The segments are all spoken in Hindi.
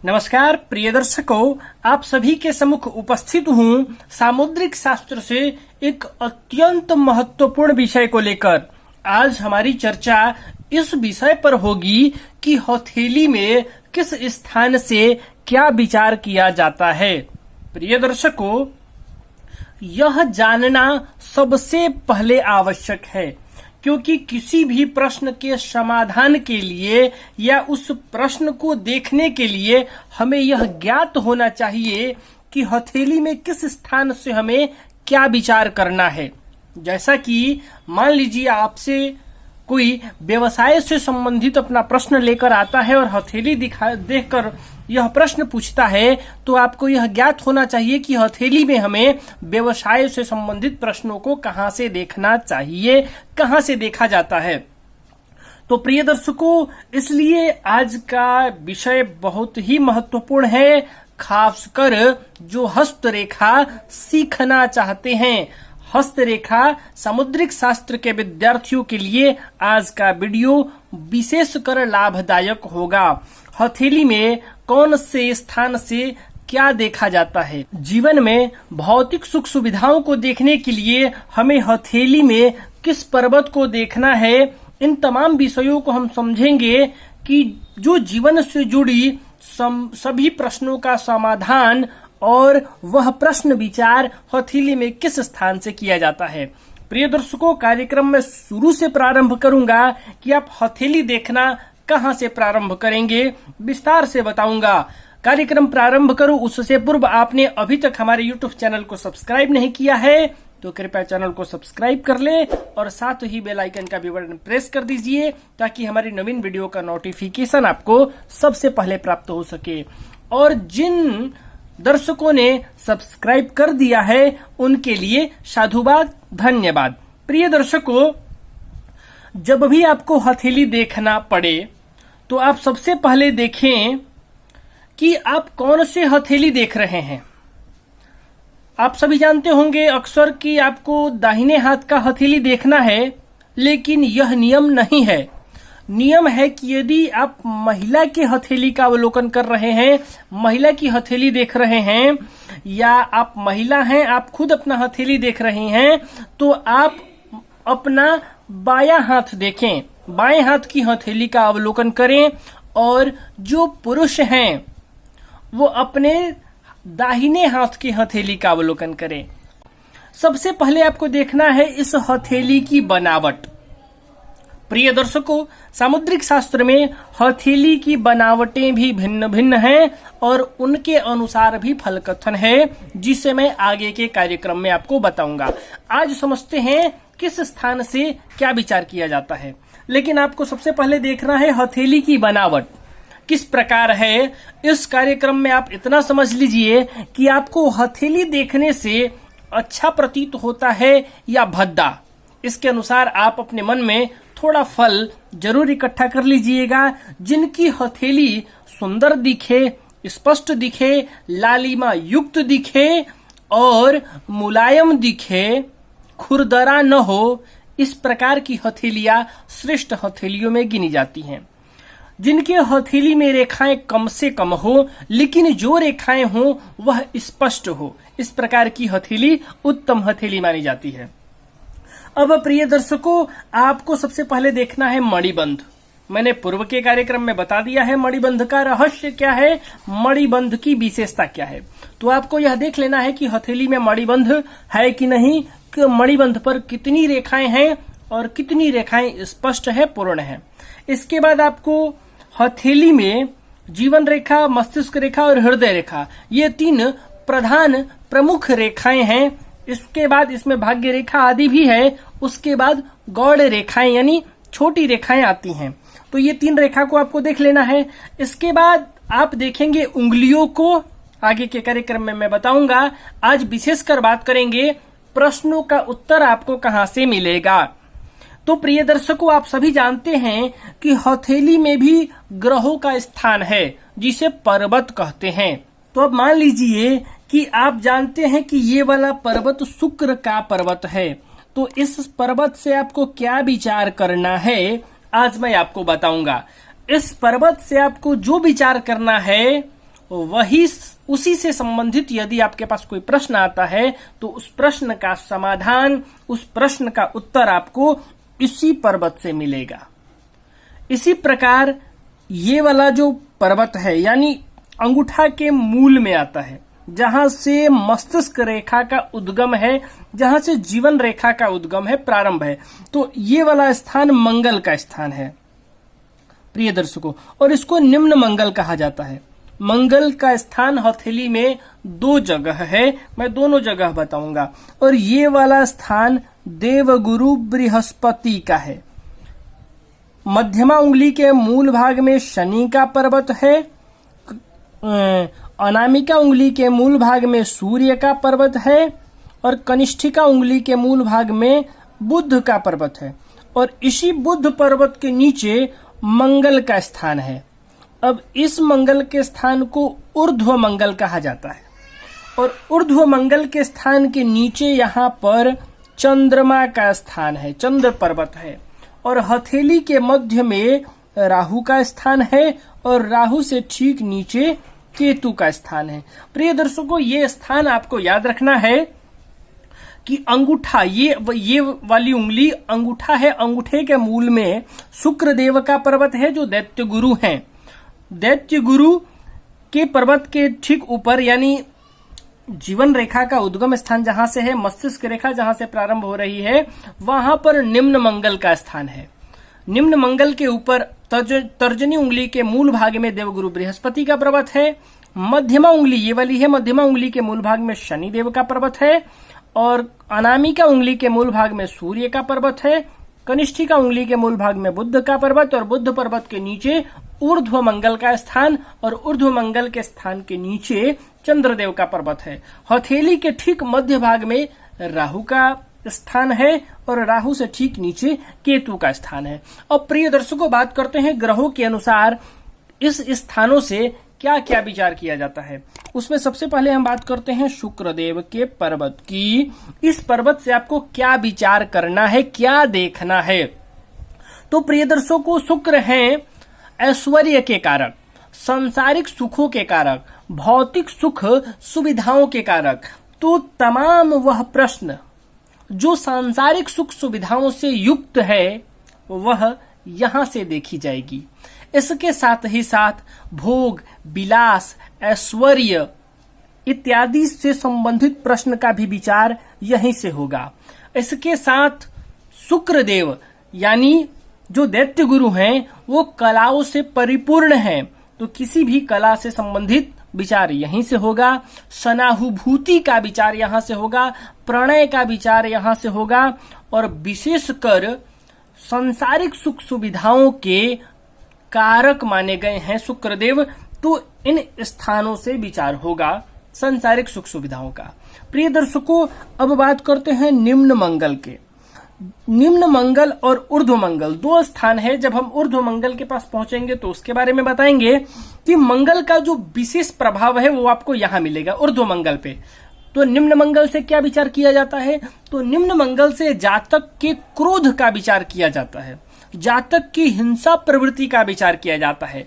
नमस्कार प्रिय दर्शकों, आप सभी के सम्मुख उपस्थित हूँ सामुद्रिक शास्त्र से एक अत्यंत महत्वपूर्ण विषय को लेकर। आज हमारी चर्चा इस विषय पर होगी कि हथेली में किस स्थान से क्या विचार किया जाता है। प्रिय दर्शकों, यह जानना सबसे पहले आवश्यक है, क्योंकि किसी भी प्रश्न के समाधान के लिए या उस प्रश्न को देखने के लिए हमें यह ज्ञात होना चाहिए कि हथेली में किस स्थान से हमें क्या विचार करना है। जैसा कि मान लीजिए आपसे कोई व्यवसाय से संबंधित अपना प्रश्न लेकर आता है और हथेली देखकर यह प्रश्न पूछता है, तो आपको यह ज्ञात होना चाहिए कि हथेली में हमें व्यवसाय से संबंधित प्रश्नों को कहां से देखना चाहिए, कहां से देखा जाता है। तो प्रिय दर्शकों, इसलिए आज का विषय बहुत ही महत्वपूर्ण है, खासकर जो हस्तरेखा सीखना चाहते हैं। हस्तरेखा सामुद्रिक शास्त्र के विद्यार्थियों के लिए आज का वीडियो विशेषकर लाभदायक होगा। हथेली में कौन से स्थान से क्या देखा जाता है। जीवन में भौतिक सुख सुविधाओं को देखने के लिए हमें हथेली में किस पर्वत को देखना है, इन तमाम विषयों को हम समझेंगे कि जो जीवन से जुड़ी सभी प्रश्नों का समाधान और वह प्रश्न विचार हथेली में किस स्थान से किया जाता है। प्रिय दर्शकों, कार्यक्रम में शुरू से प्रारंभ करूंगा कि आप हथेली देखना कहां से प्रारंभ करेंगे, विस्तार से बताऊंगा। कार्यक्रम प्रारंभ करूं उससे पूर्व आपने अभी तक हमारे YouTube चैनल को सब्सक्राइब नहीं किया है तो कृपया चैनल को सब्सक्राइब कर ले और साथ ही बेल आइकन का भी बटन प्रेस कर दीजिए, ताकि हमारी नवीन वीडियो का नोटिफिकेशन आपको सबसे पहले प्राप्त हो सके। और जिन दर्शकों ने सब्सक्राइब कर दिया है उनके लिए साधुवाद, धन्यवाद। प्रिय दर्शकों, जब भी आपको हथेली देखना पड़े तो आप सबसे पहले देखें कि आप कौन से हथेली देख रहे हैं। आप सभी जानते होंगे अक्सर कि आपको दाहिने हाथ का हथेली देखना है, लेकिन यह नियम नहीं है। नियम है कि यदि आप महिला की हथेली का अवलोकन कर रहे हैं, महिला की हथेली देख रहे हैं, या आप महिला हैं, आप खुद अपना हथेली देख रही हैं, तो आप अपना बायां हाथ देखें, बाएं हाथ की हथेली का अवलोकन करें। और जो पुरुष हैं वो अपने दाहिने हाथ की हथेली का अवलोकन करें। सबसे पहले आपको देखना है इस हथेली की बनावट। प्रिय दर्शकों, सामुद्रिक शास्त्र में हथेली की बनावटें भी भिन्न भिन्न हैं और उनके अनुसार भी फलकथन है, जिसे मैं आगे के कार्यक्रम में आपको बताऊंगा। आज समझते हैं किस स्थान से क्या विचार किया जाता है, लेकिन आपको सबसे पहले देखना है हथेली की बनावट किस प्रकार है। इस कार्यक्रम में आप इतना समझ लीजिए कि आपको हथेली देखने से अच्छा प्रतीत होता है या भद्दा, इसके अनुसार आप अपने मन में थोड़ा फल जरूर इकट्ठा कर लीजिएगा। जिनकी हथेली सुंदर दिखे, स्पष्ट दिखे, लालिमा युक्त दिखे और मुलायम दिखे, खुरदरा न हो, इस प्रकार की हथेलियां श्रेष्ठ हथेलियों में गिनी जाती हैं। जिनके हथेली में रेखाएं कम से कम हो, लेकिन जो रेखाएं हो वह स्पष्ट हो, इस प्रकार की हथेली उत्तम हथेली मानी जाती है। अब प्रिय दर्शकों, आपको सबसे पहले देखना है मणिबंध। मैंने पूर्व के कार्यक्रम में बता दिया है मणिबंध का रहस्य क्या है, मणिबंध की विशेषता क्या है। तो आपको यह देख लेना है कि हथेली में मणिबंध है कि नहीं, कि मणिबंध पर कितनी रेखाएं हैं और कितनी रेखाएं स्पष्ट है, पूर्ण है। इसके बाद आपको हथेली में जीवन रेखा, मस्तिष्क रेखा और हृदय रेखा, ये तीन प्रधान प्रमुख रेखाएं हैं। इसके बाद इसमें भाग्य रेखा आदि भी है। उसके बाद गौड़ रेखाएं यानी छोटी रेखाएं आती हैं। तो ये तीन रेखा को आपको देख लेना है। इसके बाद आप देखेंगे उंगलियों को, आगे के कार्यक्रम में मैं बताऊंगा। आज विशेषकर बात करेंगे प्रश्नों का उत्तर आपको कहां से मिलेगा। तो प्रिय दर्शकों, आप सभी जानते हैं कि हथेली में भी ग्रहों का स्थान है, जिसे पर्वत कहते हैं। तो अब मान लीजिए कि आप जानते हैं कि ये वाला पर्वत शुक्र का पर्वत है, तो इस पर्वत से आपको क्या विचार करना है आज मैं आपको बताऊंगा। इस पर्वत से आपको जो विचार करना है वही उसी से संबंधित यदि आपके पास कोई प्रश्न आता है तो उस प्रश्न का समाधान, उस प्रश्न का उत्तर आपको इसी पर्वत से मिलेगा। इसी प्रकार ये वाला जो पर्वत है यानी अंगूठा के मूल में आता है, जहां से मस्तिष्क रेखा का उद्गम है, जहां से जीवन रेखा का उद्गम है, प्रारंभ है, तो ये वाला स्थान मंगल का स्थान है प्रिय दर्शकों, और इसको निम्न मंगल कहा जाता है। मंगल का स्थान हथेली में 2 जगह है, मैं दोनों जगह बताऊंगा। और ये वाला स्थान देवगुरु बृहस्पति का है। मध्यमा उंगली के मूल भाग में शनि का पर्वत है, अनामिका उंगली के मूल भाग में सूर्य का पर्वत है, और कनिष्ठिका उंगली के मूल भाग में बुध का पर्वत है, और इसी बुध पर्वत के नीचे मंगल का स्थान है। अब इस मंगल के स्थान को ऊर्ध्व मंगल कहा जाता है, और ऊर्ध्व मंगल के स्थान के नीचे यहाँ पर चंद्रमा का स्थान है, चंद्र पर्वत है, और हथेली के मध्य में राहु का स्थान है, और राहु से ठीक नीचे केतु का स्थान है। प्रिय दर्शकों, ये स्थान आपको याद रखना है कि अंगूठा, ये वाली उंगली अंगूठा है, अंगूठे के मूल में शुक्र देव का पर्वत है जो दैत्य गुरु हैं। दैत्य गुरु के पर्वत के ठीक ऊपर यानी जीवन रेखा का उद्गम स्थान जहां से है, मस्तिष्क रेखा जहां से प्रारंभ हो रही है, वहां पर निम्न मंगल का स्थान है। निम्न मंगल के ऊपर तर्जनी उंगली के मूल भाग में देवगुरु बृहस्पति का पर्वत है। मध्यमा उंगली ये वाली है, मध्यमा उंगली के मूल भाग में शनि देव का पर्वत है, और अनामिका उंगली के मूल भाग में सूर्य का पर्वत है। कनिष्ठिका उंगली के मूल भाग में बुध का पर्वत, और बुध पर्वत के नीचे ऊर्ध्व मंगल का स्थान, और ऊर्ध्व मंगल के स्थान के नीचे चंद्रदेव का पर्वत है। हथेली के ठीक मध्य भाग में राहु का स्थान है, और राहु से ठीक नीचे केतु का स्थान है। अब प्रिय दर्शकों, बात करते हैं ग्रहों के अनुसार इस स्थानों से क्या क्या विचार किया जाता है। उसमें सबसे पहले हम बात करते हैं शुक्रदेव के पर्वत की। इस पर्वत से आपको क्या विचार करना है, क्या देखना है। तो प्रिय दर्शकों, शुक्र हैं ऐश्वर्य के कारक, सांसारिक सुखों के कारक, भौतिक सुख सुविधाओं के कारक। तो तमाम वह प्रश्न जो सांसारिक सुख सुविधाओं से युक्त है वह यहां से देखी जाएगी। इसके साथ ही साथ भोग, विलास, ऐश्वर्य इत्यादि से संबंधित प्रश्न का भी विचार यहीं से होगा। इसके साथ शुक्रदेव यानी जो दैत्य गुरु हैं वो कलाओं से परिपूर्ण हैं, तो किसी भी कला से संबंधित विचार यहीं से होगा। सनानुभूति का विचार यहां से होगा, प्रणय का विचार यहां से होगा, और विशेषकर सांसारिक सुख सुविधाओं के कारक माने गए हैं शुक्रदेव, तो इन स्थानों से विचार होगा सांसारिक सुख सुविधाओं का। प्रिय दर्शकों, अब बात करते हैं निम्न मंगल के। निम्न मंगल और ऊर्ध्व मंगल 2 स्थान है। जब हम ऊर्ध्व मंगल के पास पहुंचेंगे तो उसके बारे में बताएंगे कि मंगल का जो विशेष प्रभाव है वो आपको यहां मिलेगा ऊर्ध्व मंगल पे। तो निम्न मंगल से क्या विचार किया जाता है, तो निम्न मंगल से जातक के क्रोध का विचार किया जाता है, जातक की हिंसा प्रवृत्ति का विचार किया जाता है,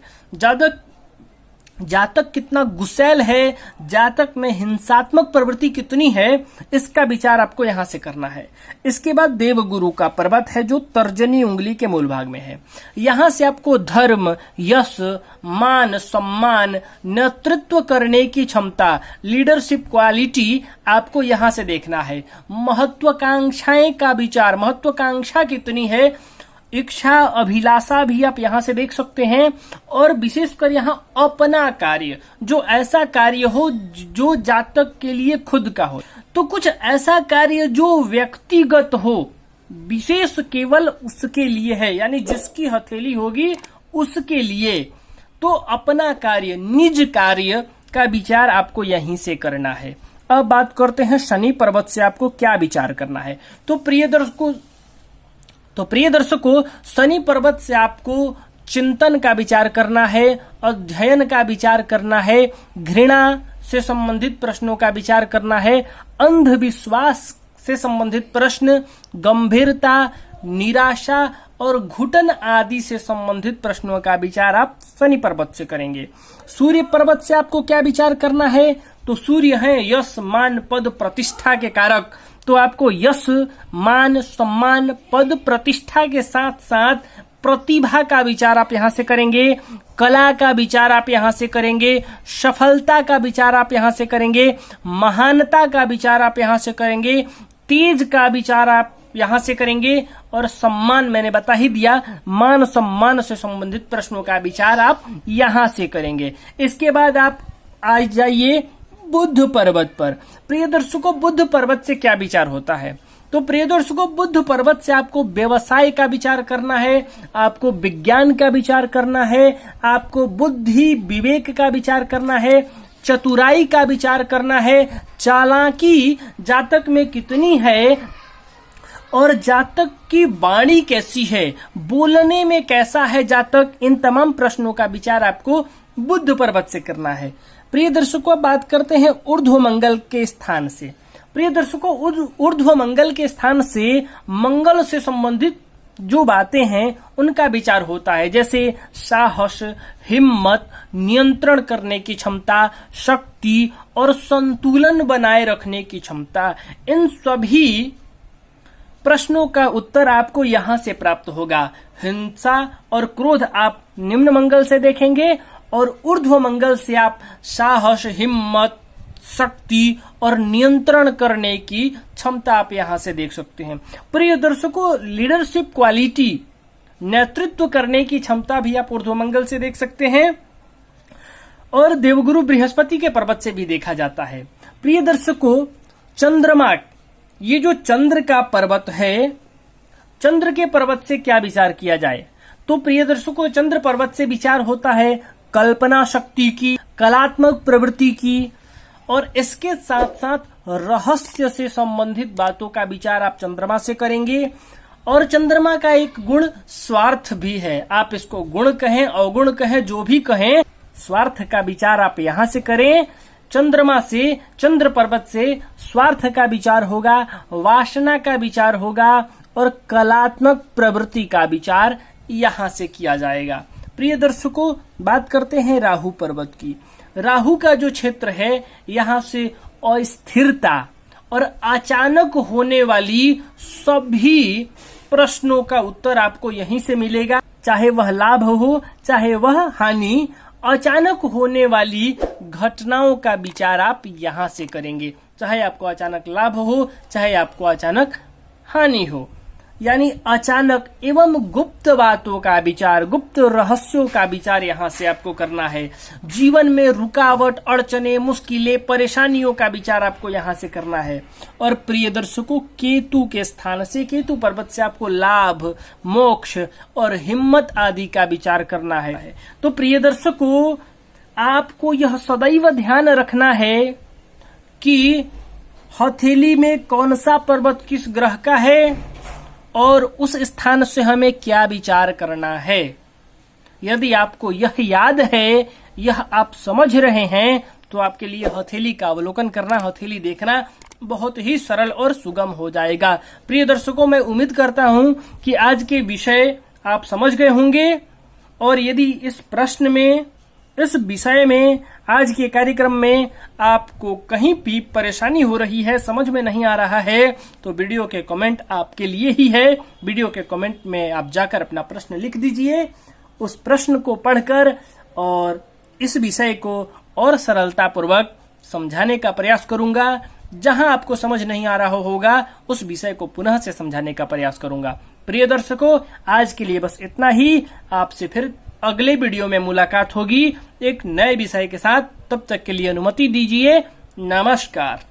जातक कितना गुस्सैल है, जातक में हिंसात्मक प्रवृत्ति कितनी है, इसका विचार आपको यहां से करना है। इसके बाद देवगुरु का पर्वत है जो तर्जनी उंगली के मूल भाग में है। यहां से आपको धर्म, यश, मान, सम्मान, नेतृत्व करने की क्षमता, लीडरशिप क्वालिटी आपको यहां से देखना है। महत्वाकांक्षाएं का विचार, महत्वाकांक्षा कितनी है, इच्छा, अभिलाषा भी आप यहां से देख सकते हैं। और विशेषकर यहां अपना कार्य, जो ऐसा कार्य हो जो जातक के लिए खुद का हो, तो कुछ ऐसा कार्य जो व्यक्तिगत हो, विशेष केवल उसके लिए है, यानी जिसकी हथेली होगी उसके लिए। तो अपना कार्य, निज कार्य का विचार आपको यहीं से करना है। अब बात करते हैं शनि पर्वत से आपको क्या विचार करना है। तो प्रिय दर्शकों, शनि पर्वत से आपको चिंतन का विचार करना है, अध्ययन का विचार करना है, घृणा से संबंधित प्रश्नों का विचार करना है, अंधविश्वास से संबंधित प्रश्न, गंभीरता, निराशा और घुटन आदि से संबंधित प्रश्नों का विचार आप शनि पर्वत से करेंगे। सूर्य पर्वत से आपको क्या विचार करना है? तो सूर्य है यश मान पद प्रतिष्ठा के कारक, तो आपको यश मान सम्मान पद प्रतिष्ठा के साथ साथ प्रतिभा का विचार आप यहां से करेंगे, कला का विचार आप यहां से करेंगे, सफलता का विचार आप यहां से करेंगे, महानता का विचार आप यहां से करेंगे, तेज का विचार आप यहां से करेंगे, और सम्मान मैंने बता ही दिया, मान सम्मान से संबंधित प्रश्नों का विचार आप यहां से करेंगे। इसके बाद आप आ जाइए बुध पर्वत पर। प्रिय दर्शकों, बुध पर्वत से क्या विचार होता है? तो प्रिय दर्शकों, बुध पर्वत से आपको व्यवसाय का विचार करना है, आपको विज्ञान का विचार करना है, आपको बुद्धि विवेक का विचार करना है, चतुराई का विचार करना है, चालाकी जातक में कितनी है और जातक की वाणी कैसी है, बोलने में कैसा है जातक, इन तमाम प्रश्नों का विचार आपको बुध पर्वत से करना है। प्रिय दर्शकों, बात करते हैं ऊर्ध्व मंगल के स्थान से। प्रिय दर्शकों, ऊर्ध्व मंगल के स्थान से मंगल से संबंधित जो बातें हैं उनका विचार होता है, जैसे साहस, हिम्मत, नियंत्रण करने की क्षमता, शक्ति और संतुलन बनाए रखने की क्षमता। इन सभी प्रश्नों का उत्तर आपको यहां से प्राप्त होगा। हिंसा और क्रोध आप निम्न मंगल से देखेंगे और ऊर्ध्व मंगल से आप साहस, हिम्मत, शक्ति और नियंत्रण करने की क्षमता आप यहां से देख सकते हैं। प्रिय दर्शकों, लीडरशिप क्वालिटी, नेतृत्व करने की क्षमता भी आप ऊर्ध्व मंगल से देख सकते हैं और देवगुरु बृहस्पति के पर्वत से भी देखा जाता है। प्रिय दर्शकों, चंद्रमा, ये जो चंद्र का पर्वत है, चंद्र के पर्वत से क्या विचार किया जाए? तो प्रिय दर्शकों, चंद्र पर्वत से विचार होता है कल्पना शक्ति की, कलात्मक प्रवृत्ति की, और इसके साथ साथ रहस्य से संबंधित बातों का विचार आप चंद्रमा से करेंगे। और चंद्रमा का एक गुण स्वार्थ भी है, आप इसको गुण कहें अवगुण कहें जो भी कहें, स्वार्थ का विचार आप यहां से करें। चंद्रमा से, चंद्र पर्वत से स्वार्थ का विचार होगा, वासना का विचार होगा और कलात्मक प्रवृत्ति का विचार यहां से किया जाएगा। प्रिय दर्शकों, बात करते हैं राहु पर्वत की। राहु का जो क्षेत्र है, यहां से अस्थिरता और अचानक होने वाली सभी प्रश्नों का उत्तर आपको यहीं से मिलेगा, चाहे वह लाभ हो चाहे वह हानि। अचानक होने वाली घटनाओं का विचार आप यहां से करेंगे, चाहे आपको अचानक लाभ हो चाहे आपको अचानक हानि हो, यानी अचानक एवं गुप्त बातों का विचार, गुप्त रहस्यों का विचार यहां से आपको करना है। जीवन में रुकावट, अड़चने, मुश्किलें, परेशानियों का विचार आपको यहां से करना है। और प्रिय दर्शकों, केतु के स्थान से, केतु पर्वत से आपको लाभ, मोक्ष और हिम्मत आदि का विचार करना है। तो प्रिय दर्शकों, आपको यह सदैव ध्यान रखना है कि हथेली में कौन सा पर्वत किस ग्रह का है और उस स्थान से हमें क्या विचार करना है। यदि आपको यह याद है, यह आप समझ रहे हैं, तो आपके लिए हथेली का अवलोकन करना, हथेली देखना बहुत ही सरल और सुगम हो जाएगा। प्रिय दर्शकों, मैं उम्मीद करता हूं कि आज के विषय आप समझ गए होंगे और यदि इस प्रश्न में, इस विषय में, आज के कार्यक्रम में आपको कहीं भी परेशानी हो रही है, समझ में नहीं आ रहा है, तो वीडियो के कमेंट आपके लिए ही है। वीडियो के कमेंट में आप जाकर अपना प्रश्न लिख दीजिए, उस प्रश्न को पढ़कर और इस विषय को और सरलता पूर्वक समझाने का प्रयास करूंगा। जहां आपको समझ नहीं आ रहा होगा उस विषय को पुनः से समझाने का प्रयास करूंगा। प्रिय दर्शकों, आज के लिए बस इतना ही। आपसे फिर अगले वीडियो में मुलाकात होगी एक नए विषय के साथ। तब तक के लिए अनुमति दीजिए। नमस्कार।